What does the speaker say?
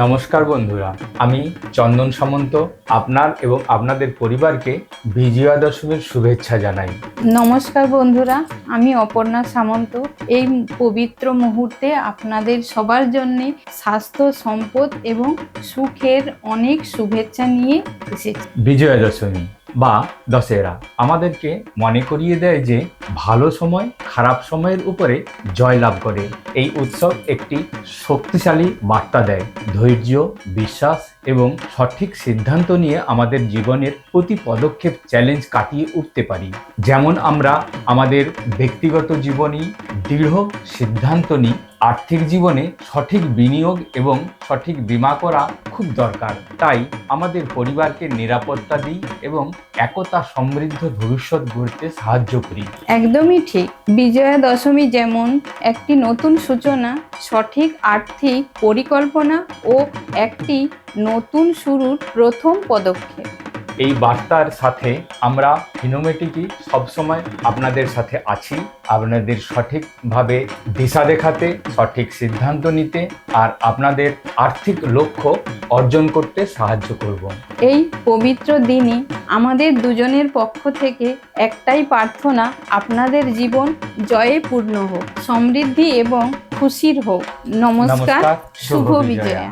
নমস্কার বন্ধুরা, আমি চন্দন সামন্ত আপনার এবং আপনাদের পরিবারকে বিজয়া দশমীর শুভেচ্ছা জানাই। নমস্কার বন্ধুরা, আমি অপর্ণা সামন্ত। এই পবিত্র মুহূর্তে আপনাদের সবার জন্য স্বাস্থ্য, সম্পদ এবং সুখের অনেক শুভেচ্ছা নিয়ে এসেছি। বিজয়া দশমী বা দশেরা আমাদেরকে মনে করিয়ে দেয় যে ভালো সময় খারাপ সময়ের উপরে জয়লাভ করে। এই উৎসব একটি শক্তিশালী বার্তা দেয়, ধৈর্য, বিশ্বাস এবং সঠিক সিদ্ধান্ত নিয়ে আমাদের জীবনের প্রতি পদক্ষেপ চ্যালেঞ্জ কাটিয়ে উঠতে পারি। যেমন আমরা আমাদের ব্যক্তিগত জীবনেই দৃঢ় সিদ্ধান্ত নিই, আর্থিক জীবনে সঠিক বিনিয়োগ এবং সঠিক বীমা করা খুব দরকার। তাই আমাদের পরিবারকে নিরাপত্তা দিই এবং একতা সমৃদ্ধ ভবিষ্যৎ গড়তে সাহায্য করি। একদমই ঠিক। বিজয়া দশমী যেমন একটি নতুন সূচনা, সঠিক আর্থিক পরিকল্পনা ও একটি নতুন শুরুর প্রথম পদক্ষেপ। এই বার্তার সাথে আমরা ফিনোমেটিকই সবসময় আপনাদের সাথে আছি, আপনাদের সঠিকভাবে দিশা দেখাতে, সঠিক সিদ্ধান্ত নিতে আর আপনাদের আর্থিক লক্ষ্য অর্জন করতে সাহায্য করব। এই পবিত্র দিনে আমাদের দুজনের পক্ষ থেকে একটাই প্রার্থনা, আপনাদের জীবন জয়ে পূর্ণ হোক, সমৃদ্ধি এবং খুশির হোক। নমস্কার, শুভ বিজয়া।